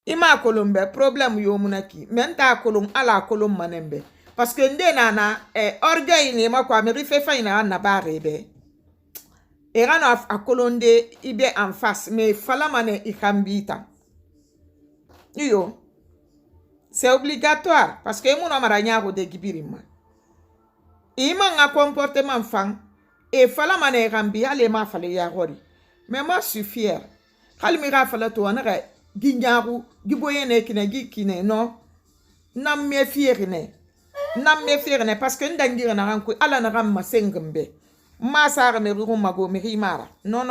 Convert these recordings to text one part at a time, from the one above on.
Ima kolombe problem yo munaki menta kolom ala kolom manembe parce que nde nana orgueil ni ma kwa mi rife fa ina na bare be e rana a kolonde ibe en face mais fala mane ikambita yo c'est obligatoire parce que mon amara nyago de gibirima ima nga comportement fan e fala mane rambi ale ma fale ya gori mais moi je suis fier hal mi ra fala to na ginyaru giboyene kine gikine no nam me fier ne parce que ndangira na ranku ala na ram masengmbe ma sar me ru mago mi rimara non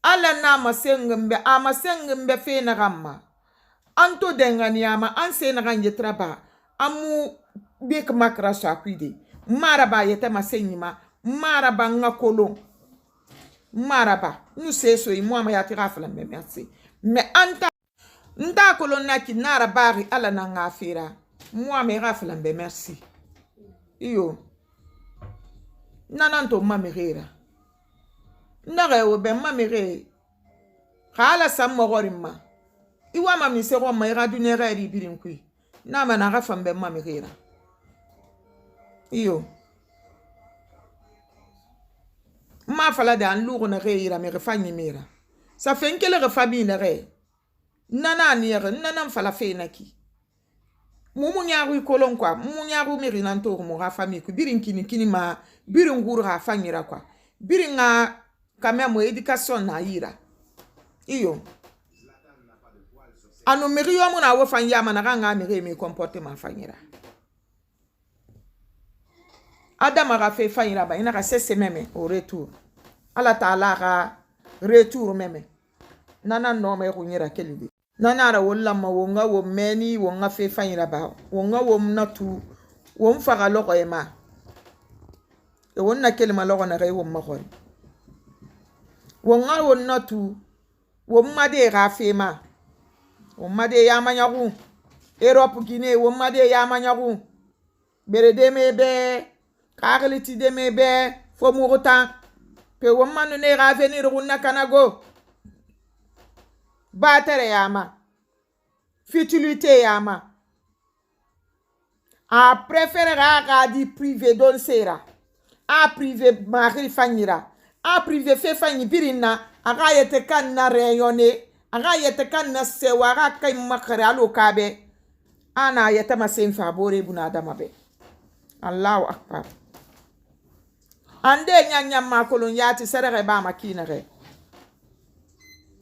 ala na masengmbe a masengmbe fe na ramma anto dengani ama anse na ganje traba amu bik makra sa kwide maraba yete masenyima maraba ngakolo maraba nous c'est so moi ma yatira fala me merci mais anta nda kolonna ki nara bari ala na ngafira moi me rafla be merci iyo nananto mamirera nare wo be mamire khala samogorima iwa mami se ro ma ira dunera ri birinkui na mana rafa be mamirera iyo ma fala dan lugo na reira me refanyi mira ça fait que le famille na re nana niere nana fala fe naki mumu nyaru kolon kwa mumu nyaru miri nanto mo ra famille ku birin kini ma birin nguru ha fanyira kwa birin nga kamya mo education na ira iyo anu miri yo mo na wo fanya ma na nga miri me comportement fanyira Adam a fait fanyira ba ina ka sese meme au retour ala taala ka retour meme nana no me kunyira kelidi nana ra wolla ma wonga wo meni wonga fe fanyira ba wonga wo mnatu wo mfaga loko ema e wonna kelma loko na rewo makon wonga wo natu wo made ga fe ma wo made ya manyagu Europe Guinée wo made ya manyagu berede mebe kagliti de mebe fo murota pe wo manu ne ga venir wonna kanago batere yama futilité yama a préféré ga di privé don sera a privé mari fanyira a privé fe fanyi birina aga yete kan na rayonné aga yete kan na sewa ga kay makare alo kabe ana yete masen favore buna adama be Allahu akbar ande nyanya makolon yati serere ba makina re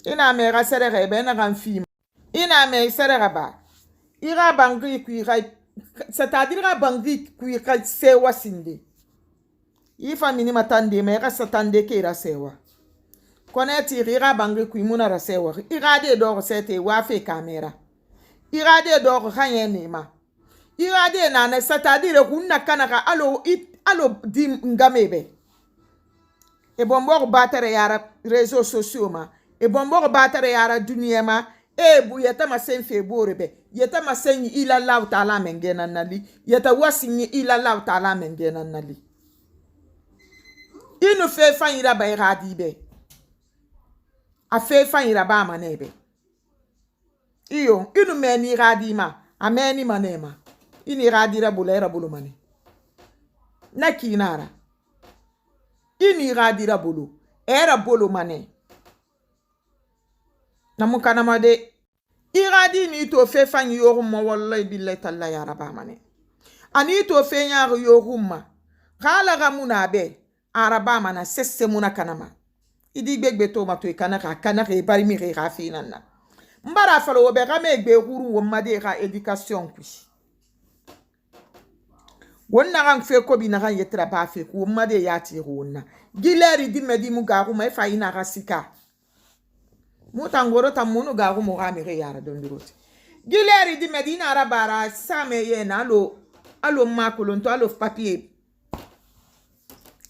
ina me ga serere be na gan film ina me serere ba ira bangi ku ira c'est-à-dire ga bangi ku ira sewa sinde ifa mini matande me ga satande ke ira sewa koneti ira bangi ku muna ra sewa ira de do sete wa fe camera ira de do khanye ni ma ira de na na c'est-à-dire kunna kanaka alo dim ngamebe e bombo batere yara réseaux sociaux ma e bombo batere yara dunia ma e bu yeta masen fe borebe yeta masen ila Allah taala mengena nali yeta wasinyi ila Allah taala mengena nali inu fe fanyira ba iradi be a fe fanyira ba manebe iyo inu meni iradi ma ameni manema ini iradi ra bula era bulu mane nakinara ini iradi ra bulu era bulu mane namukana made iradi ni to fe fanyi yoruma wallahi billahi talla ya raba mane ani to fe nyaaru yoruma kala gamuna be araba mana sesse muna kanama idi gbegbe to mato kana ke bari mi re rafi nanna mbara falo obe game gbe huru wo made ka education ku wonna kan fe ko bi na kan yetra ba fe ku made ya ti wonna gileri di medi mu ga ku mai fa ina rasika mutangoro tamunu ga ku mo ga mi re yara don biroti gileri di medina arabara same ye na alo makulon to alo papier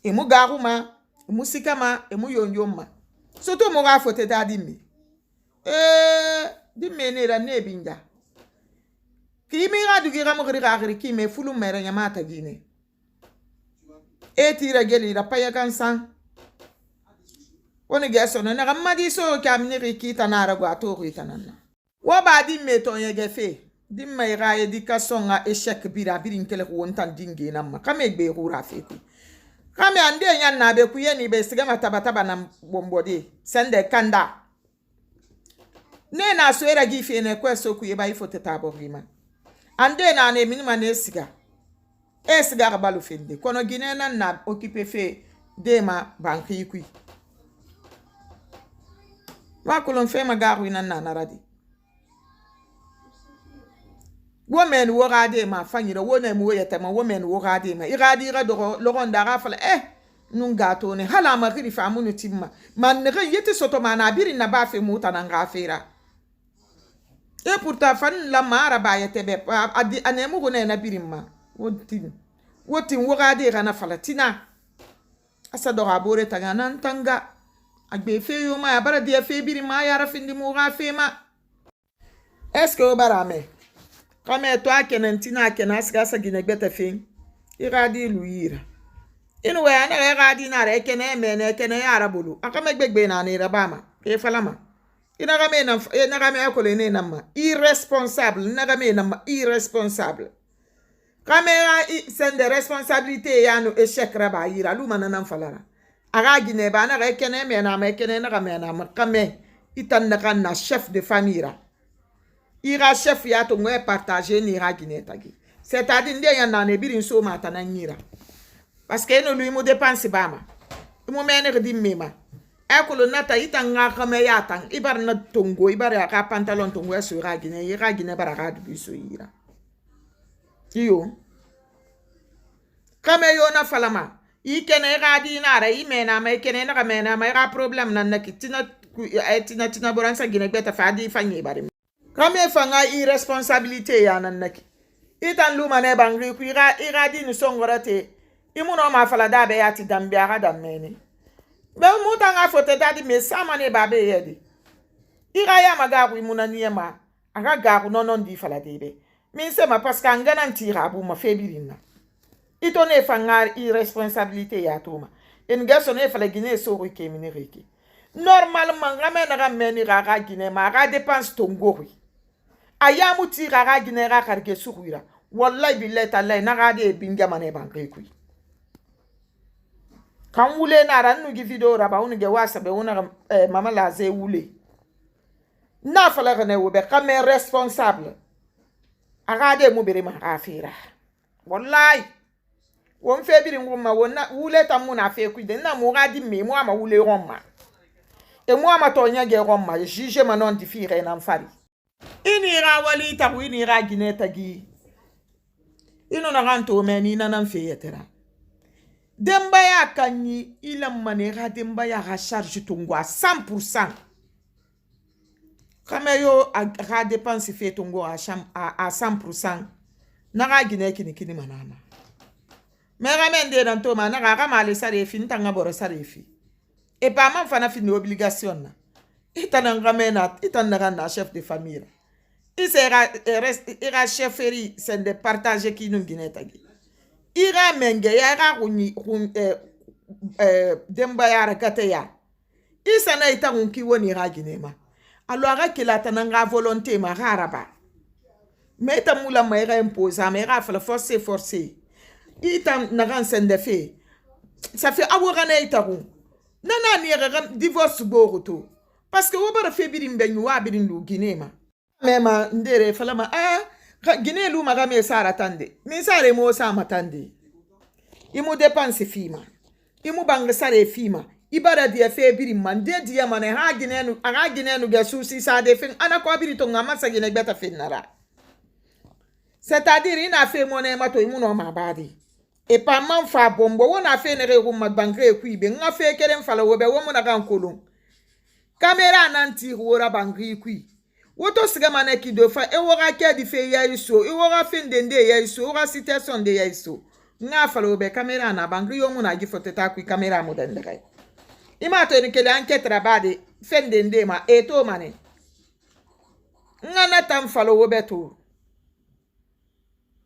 e mu ga ku ma musika ma e mu yonyoma soto mo ga fote ta di mi di menera ne binja ki mi ga du gira mo gira ki me fulu mere nyamata gine e tira geli da paya kan san woni geso no na gamadi so kamni ki tanara gwa to ri tanana Wo ba di meton yege fe. Di me ra éducation nga échec bira birin kele ko wontan dinge na ma. Kame gbe rura fe ku. Kame ande nyan na be ku ye ni be siga mataba na bombode. Sende kanda. Ne na so era gi fe ne kweso ku ye ba ifo teta borima. Ande na ne minima ne siga. E siga balu fende. Kono gine na occupé fe de ma banki ku. Wa kulon fe magaru ina na naradi. Women wo gade ma fanyira wona mu yete ma women wo gade ma iradi ga do logon da gafala nun gato ne hala ma giri fa munu timma man ne yete soto ma na biri na ba fe muta na ngafira pourtant fan la mara ba yete be adi anemu go na biri ma wotin wo gade ga na falatina asa do abore tanga nan tanga agbe fe yo ma bara dia fe biri ma ya rafindi mu ga fe ma est-ce que o barame kama to akene ntina akene asiga sagine gbeta fin iradi luira inu we ana iradi na re kene emene ekene ya arabulu akama gbegbe na ni rabama e falama ina game akole ne nama irresponsable na game nama irresponsable kamera sende responsabilité ya no échec raba ira luma nan falara aga gine ba na re kene me na me kene na game na kame itan na chef de famille ira chef ya to ngwe partager ni ra gine tagi c'est-à-dire ndé ya na ne birin so mata na nyira parce que no lui mo dépense bama mo mene di mema akolo nata itanga kame ya tang ibar na tongo ibar ya ka pantalon tongo so ra gine bara ga du so ira iyo kame yo na falama ikene ga di na ra imena ma ikene na mena ma ra problem na kitina tina boransa gine beta fa di fanyi bare kame fanga irresponsabilité ya nanaki itan luma ne bangri ku ira di ni songorate imuno ma fala da be yati dambia ga damene be muta nga fote dadi me sama ne babe yedi ira ya maga ku imuna niema aga ga ku nonon di fala debe min se ma parce que ngana ntira bu ma febirina ito ne fanga irresponsabilité ya toma en gaso ne fala gine so ru ke miniriki normalement ngame na gameni ga gine ma ga dépense tongori ayamu ti ga gine ga karke sukuira wallahi billahi tallahi na ga de binga mane banke ku kan wule na ran nu gi video raba unu ge wasa be una mama la ze wule na fala ga ne wo be kame responsable aga de mu bere ma afira wallahi won fe biri ngumma wona wule tamu na fe ku de na mu ga di me mu ama wule romma e mu ama to nya ge romma juge ma non di fire na mfari ini ra wali tabu ini ra gineta gi ino na ganto me ni na fe yetera demba ya kanyi ilam mane ga demba ya ga charge tungo a 100% kama yo ga dépense fait tungo a 100% na ga gine kini manana me ga mende dan to mana ga male sare fi ntanga boro sare fi e pa man fana fi ni obligation na itananga mena itananga na chef de famille ira chefferie c'est de partager qui nous gine tagi ira menge ya ga kunyi demba ya rakate ya isa na ita kunki woni ra gine ma alors ga kilata nanga volonté ma haraba meta mula ma ira imposer ma ira fa forcer ita nagan sende fe ça fait awora na ita ku nana ni ga divorce boruto parce que wo bara fe birim benyu wa birin lu gine ma mema ndere falama gine lu maga me sara tande mi sare mo sa matande imu dépense fima imu bang sare fima ibara dia fe biri mande dia mane ha gine nu ga susi sa de fin ana ko biri to ngama sa gine beta finara c'est-à-dire ina fe mone mato imu no ma badi e pa man fa bombo wona fe ne re ma bangre ku ibe nga fe kelen fala wo be wo mo na kan kolon camera nanti wora bangri ku woto siga mane ki do fa e wora ke di fe ya iso e wora fin dende ya iso wora situation de ya iso nga fala wo be camera na bangri yo mo na gi foteta ku camera mo dende kai ima to ni kele enquête rabade fin dende ma e to mane nga na tam fala wo beto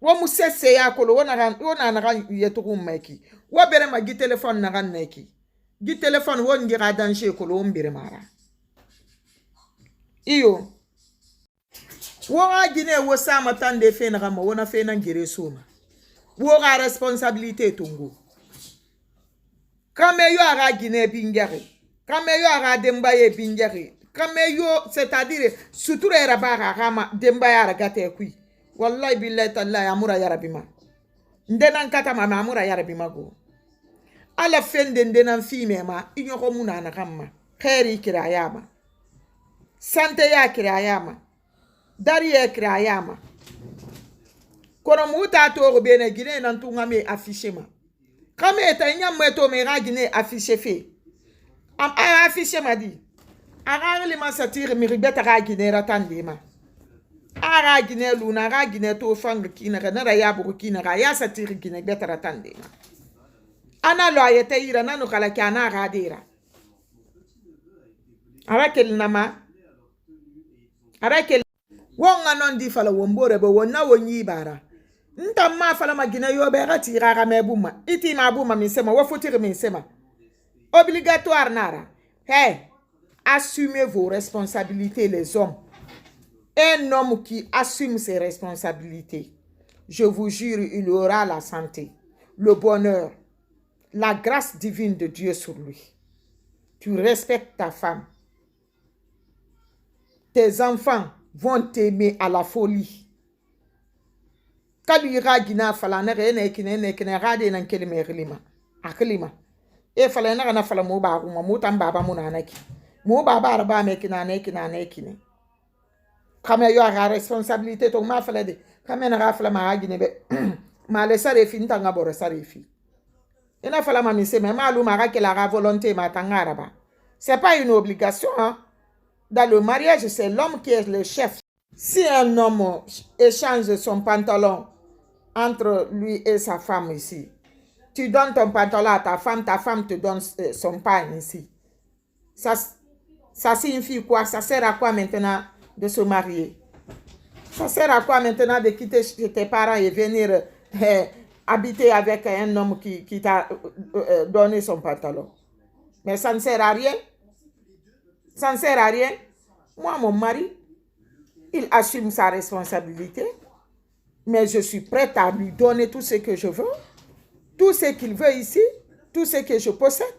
wo mu sese ya kolo wona na ran yeto meki wo bere ma gi telephone na ran neki gi telephone won ngira danger kolo mbere mara iyo Wora Guinée wo sama tande fe na ma wona fe na ngire soma. Wora responsabilité tongo. Kame yo ara Guinée bingere. Kame yo ara Dembaye bingere. Kame yo c'est-à-dire suture era bara rama Dembaye ara gate kui. Wallahi billahi tallahi amura ya rabima. Ndenan kata mama amura ya rabima go. Ala fende ndenan fime ma inyoko muna na kama. Khairi kirayama. Sante ya kirayama. Dari ya kirayama. Kono muta to bene Guinée nan tunga me affiché ma. Kame eta nyam meto me ra Guinée affiché fe. Am a affiché ma di. Ara le ma satire mi ribeta ra Guinée ratande ma. Ara Guinée luna ra Guinée to fang kina na ra ya bu kina ra ya satire Guinée beta ratande ma. Ana lo ayete ira nanu kala kana ra dira. Ara kel nama. Ara kel wonga non di fala wombore be wonna wonyi bara. Nta ma fala ma Guinée yo be rati ra mebuma. Iti ma buma mi sema wo fotire mi sema. Obligatoire nara. Hey, assumez vos responsabilités les hommes. Un homme qui assume ses responsabilités, je vous jure, il aura la santé, le bonheur, la grâce divine de Dieu sur lui. Tu respectes ta femme. Tes enfants vont t'aimer à la folie. Kalira gina falana rene kine rade nan kelime relima. Aklima. E falana na fala mo ba kuma mo tan baba mo nanaki. Mo baba arba me kina ne. Kame yo a responsabilité to ma fala de. Kame na rafla ma agine be. Ma le sare fi ntanga bore sare fi. Ina fala ma mi se me ma lu ma ra ke la volonté ma tangara ba. C'est pas une obligation hein. Dans le mariage, c'est l'homme qui est le chef. Si un homme échange son pantalon entre lui et sa femme ici, tu donnes ton pantalon à ta femme te donne son pain ici. Ça signifie quoi? Ça sert à quoi maintenant de se marier? Ça sert à quoi maintenant de quitter tes parents et venir habiter avec un homme qui t'a donné son pantalon? Mais ça ne sert à rien. Ça ne sert à rien. Moi, mon mari, il assume sa responsabilité, mais je suis prête à lui donner tout ce que je veux, tout ce qu'il veut ici, tout ce que je possède,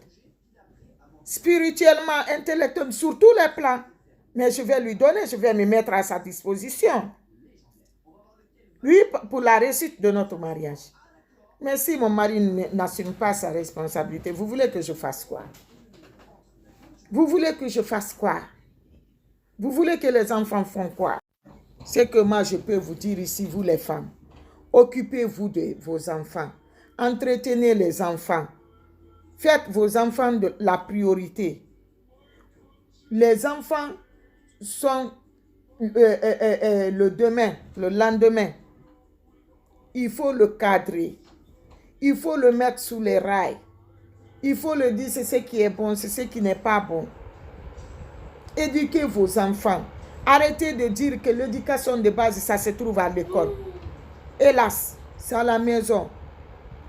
spirituellement, intellectuellement, sur tous les plans. Mais je vais lui donner, je vais me mettre à sa disposition. Lui, pour la réussite de notre mariage. Mais si mon mari n'assume pas sa responsabilité, vous voulez que je fasse quoi? Vous voulez que je fasse quoi? Vous voulez que les enfants font quoi? C'est que moi, je peux vous dire ici, vous les femmes, occupez-vous de vos enfants. Entretenez les enfants. Faites vos enfants de la priorité. Les enfants sont le demain, le lendemain. Il faut le cadrer. Il faut le mettre sous les rails. Il faut le dire, c'est ce qui est bon, c'est ce qui n'est pas bon. Éduquez vos enfants. Arrêtez de dire que l'éducation de base, ça se trouve à l'école. Hélas, c'est à la maison.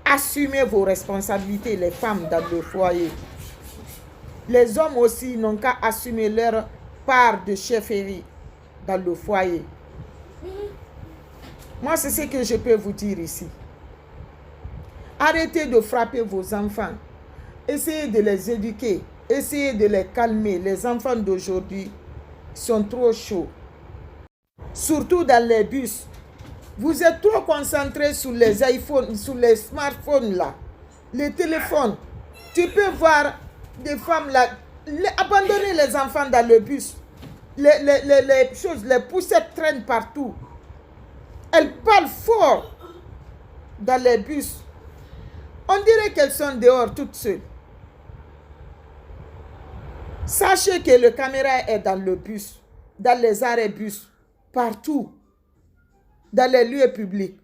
Assumez vos responsabilités, les femmes dans le foyer. Les hommes aussi n'ont qu'à assumer leur part de chefferie dans le foyer. Moi, c'est ce que je peux vous dire ici. Arrêtez de frapper vos enfants. Essayez de les éduquer. Essayez de les calmer. Les enfants d'aujourd'hui sont trop chauds. Surtout dans les bus. Vous êtes trop concentrés sur les iPhones, sur les smartphones là. Les téléphones. Tu peux voir des femmes là. Abandonner les enfants dans le bus. Les choses, les poussettes traînent partout. Elles parlent fort dans les bus. On dirait qu'elles sont dehors toutes seules. Sachez que le caméra est dans le bus, dans les arrêts bus, partout, dans les lieux publics.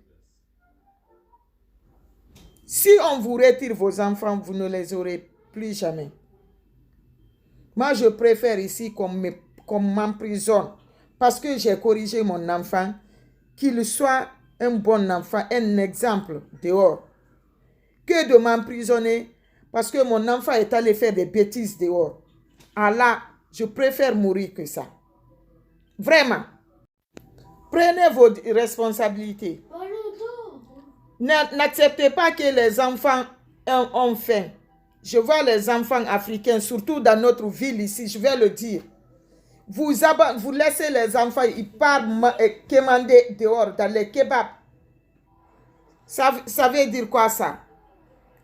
Si on vous retire vos enfants, vous ne les aurez plus jamais. Moi, je préfère ici qu'on m'emprisonne parce que j'ai corrigé mon enfant, qu'il soit un bon enfant, un exemple dehors, que de m'emprisonner parce que mon enfant est allé faire des bêtises dehors. Allah, je préfère mourir que ça. Vraiment. Prenez vos responsabilités. N'acceptez pas que les enfants ont faim. Je vois les enfants africains, surtout dans notre ville ici, je vais le dire. Vous laissez les enfants, ils partent commander dehors, dans les kebabs. Ça veut dire quoi ça?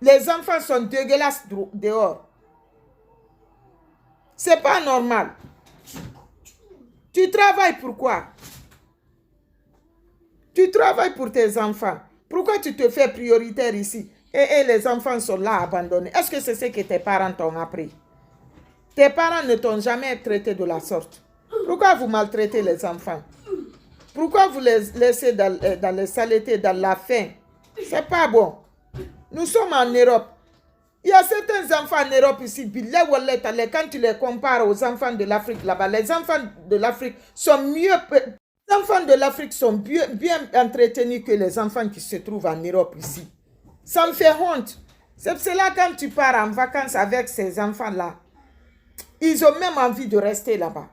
Les enfants sont dégueulasses dehors. C'est pas normal. Tu travailles pour quoi? Tu travailles pour tes enfants. Pourquoi tu te fais prioritaire ici? Et les enfants sont là abandonnés. Est-ce que c'est ce que tes parents t'ont appris? Tes parents ne t'ont jamais traité de la sorte. Pourquoi vous maltraitez les enfants? Pourquoi vous les laissez dans les saletés, dans la faim? C'est pas bon. Nous sommes en Europe. Il y a certains enfants en Europe ici, quand tu les compares aux enfants de l'Afrique là-bas, les enfants de l'Afrique sont mieux... Les enfants de l'Afrique sont bien entretenus que les enfants qui se trouvent en Europe ici. Ça me fait honte. C'est cela quand tu pars en vacances avec ces enfants-là. Ils ont même envie de rester là-bas.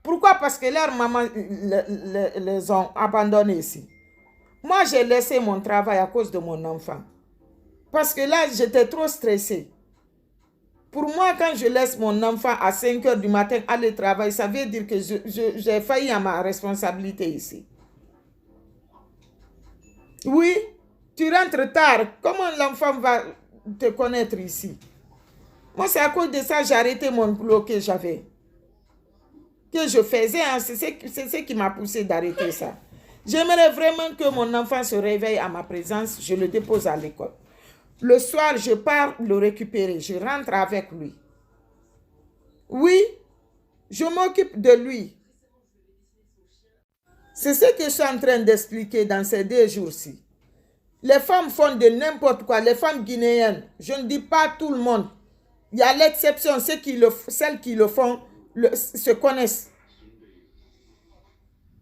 Pourquoi? Parce que leurs mamans les ont abandonnés ici. Moi, j'ai laissé mon travail à cause de mon enfant. Parce que là, j'étais trop stressée. Pour moi, quand je laisse mon enfant à 5 h du matin aller travailler, ça veut dire que j'ai failli à ma responsabilité ici. Oui, tu rentres tard. Comment l'enfant va te connaître ici? Moi, c'est à cause de ça que j'ai arrêté mon boulot que j'avais. Que je faisais. Hein. C'est ce qui m'a poussé d'arrêter ça. J'aimerais vraiment que mon enfant se réveille à ma présence. Je le dépose à l'école. Le soir, je pars le récupérer. Je rentre avec lui. Oui, je m'occupe de lui. C'est ce que je suis en train d'expliquer dans ces 2 jours-ci. Les femmes font de n'importe quoi. Les femmes guinéennes, je ne dis pas tout le monde. Il y a l'exception. Celles qui le font se connaissent.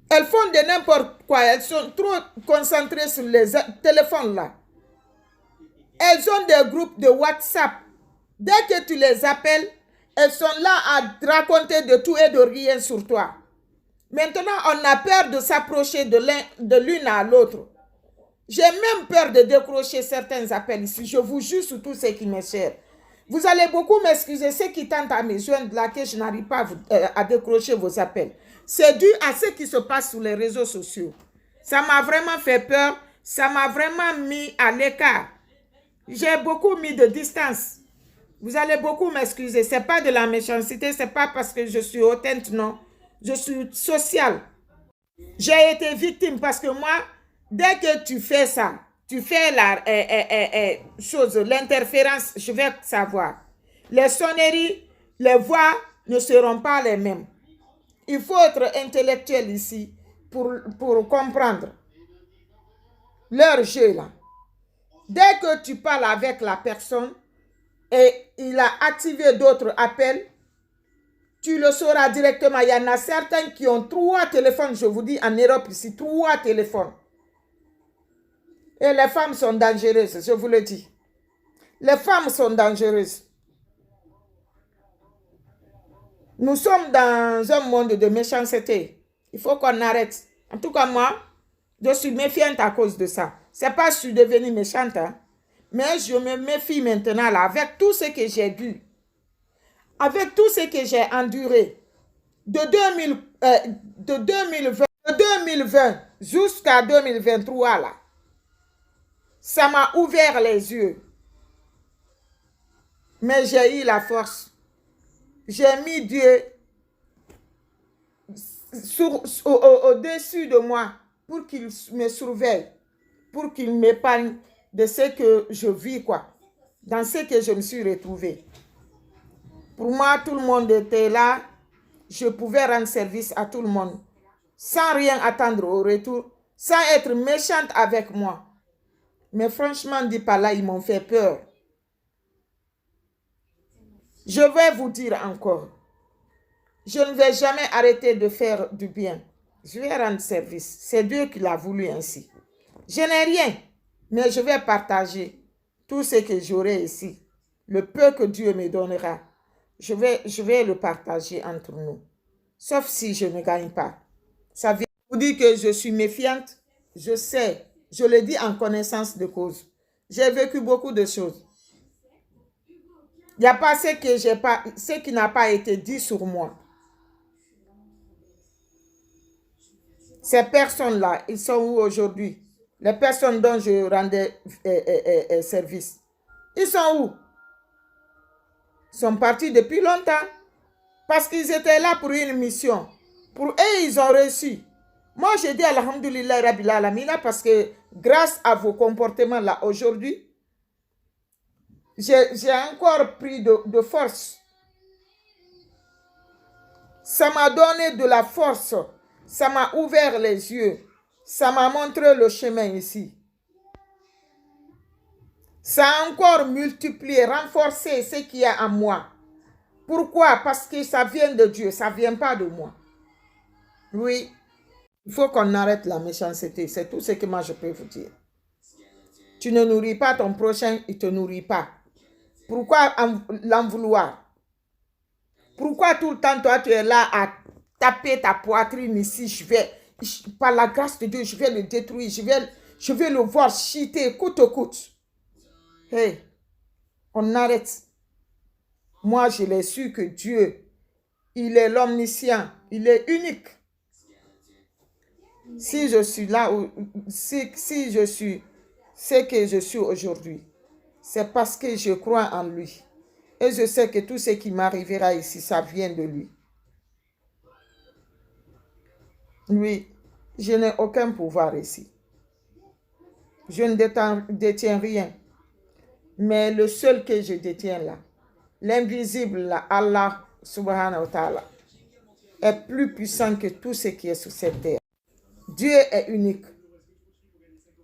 Elles font de n'importe quoi. Elles sont trop concentrées sur les téléphones là. Elles ont des groupes de WhatsApp. Dès que tu les appelles, elles sont là à raconter de tout et de rien sur toi. Maintenant, on a peur de s'approcher de l'une à l'autre. J'ai même peur de décrocher certains appels ici. Je vous jure sur tout ce qui m'est cher. Vous allez beaucoup m'excuser, ceux qui tentent à me joindre là, que je n'arrive pas à décrocher vos appels. C'est dû à ce qui se passe sur les réseaux sociaux. Ça m'a vraiment fait peur. Ça m'a vraiment mis à l'écart. J'ai beaucoup mis de distance. Vous allez beaucoup m'excuser. Ce n'est pas de la méchanceté. Ce n'est pas parce que je suis hautaine, non. Je suis sociale. J'ai été victime parce que moi, dès que tu fais ça, tu fais la chose, l'interférence, je vais savoir. Les sonneries, les voix ne seront pas les mêmes. Il faut être intellectuel ici pour comprendre leur jeu là. Dès que tu parles avec la personne et il a activé d'autres appels, tu le sauras directement. Il y en a certains qui ont 3 téléphones, je vous dis, en Europe ici, 3 téléphones. Et les femmes sont dangereuses, je vous le dis. Les femmes sont dangereuses. Nous sommes dans un monde de méchanceté. Il faut qu'on arrête. En tout cas, moi, je suis méfiante à cause de ça. Ce n'est pas que je suis devenue méchante, hein, mais je me méfie maintenant là, avec tout ce que j'ai vu, avec tout ce que j'ai enduré, de 2020 jusqu'à 2023 là. Ça m'a ouvert les yeux. Mais j'ai eu la force. J'ai mis Dieu au-dessus de moi pour qu'il me surveille, pour qu'il m'épargne de ce que je vis, quoi, dans ce que je me suis retrouvée. Pour moi, tout le monde était là. Je pouvais rendre service à tout le monde, sans rien attendre au retour, sans être méchante avec moi. Mais franchement, dit par là, ils m'ont fait peur. Je vais vous dire encore, je ne vais jamais arrêter de faire du bien. Je vais rendre service. C'est Dieu qui l'a voulu ainsi. Je n'ai rien, mais je vais partager tout ce que j'aurai ici. Le peu que Dieu me donnera, je vais le partager entre nous. Sauf si je ne gagne pas. Ça vient Vous dites que je suis méfiante. Je sais, je le dis en connaissance de cause. J'ai vécu beaucoup de choses. Il n'y a pas ce qui n'a pas été dit sur moi. Ces personnes-là, ils sont où aujourd'hui? Les personnes dont je rendais service. Ils sont où? Ils sont partis depuis longtemps. Parce qu'ils étaient là pour une mission. Pour eux, ils ont reçu. Moi, je dis Alhamdulillah Rabbil Alamina parce que grâce à vos comportements là aujourd'hui, j'ai encore pris de force. Ça m'a donné de la force. Ça m'a ouvert les yeux. Ça m'a montré le chemin ici. Ça a encore multiplié, renforcé ce qu'il y a en moi. Pourquoi? Parce que ça vient de Dieu, ça ne vient pas de moi. Oui, il faut qu'on arrête la méchanceté. C'est tout ce que moi je peux vous dire. Tu ne nourris pas ton prochain, il ne te nourrit pas. Pourquoi l'en vouloir? Pourquoi tout le temps, toi, tu es là à taper ta poitrine ici? Par la grâce de Dieu, je vais le détruire. Je vais le voir chiter coûte que coûte. Hey, on arrête. Moi, je l'ai su que Dieu, il est l'omniscient. Il est unique. Si je suis là, si je suis ce que je suis aujourd'hui, c'est parce que je crois en lui. Et je sais que tout ce qui m'arrivera ici, ça vient de lui. Lui, je n'ai aucun pouvoir ici. Je ne détiens rien. Mais le seul que je détiens là, l'invisible là, Allah subhanahu wa ta'ala, est plus puissant que tout ce qui est sur cette terre. Dieu est unique.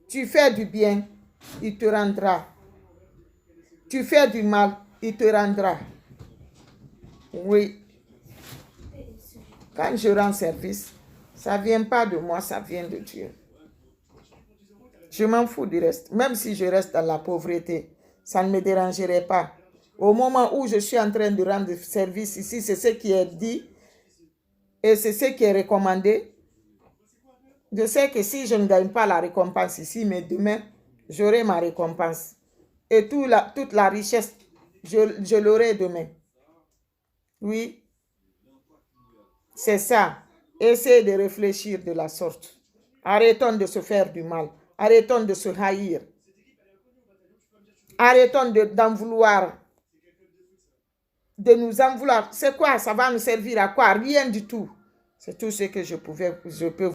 Tu fais du bien, il te rendra. Tu fais du mal, il te rendra. Oui. Quand je rends service, ça ne vient pas de moi, ça vient de Dieu. Je m'en fous du reste. Même si je reste dans la pauvreté, ça ne me dérangerait pas. Au moment où je suis en train de rendre service ici, c'est ce qui est dit et c'est ce qui est recommandé. Je sais que si je ne gagne pas la récompense ici, mais demain, j'aurai ma récompense. Et toute la richesse, je l'aurai demain. Oui, c'est ça. Essayez de réfléchir de la sorte. Arrêtons de se faire du mal. Arrêtons de se haïr. Arrêtons d'en vouloir. De nous en vouloir. C'est quoi? Ça va nous servir à quoi? Rien du tout. C'est tout ce que je peux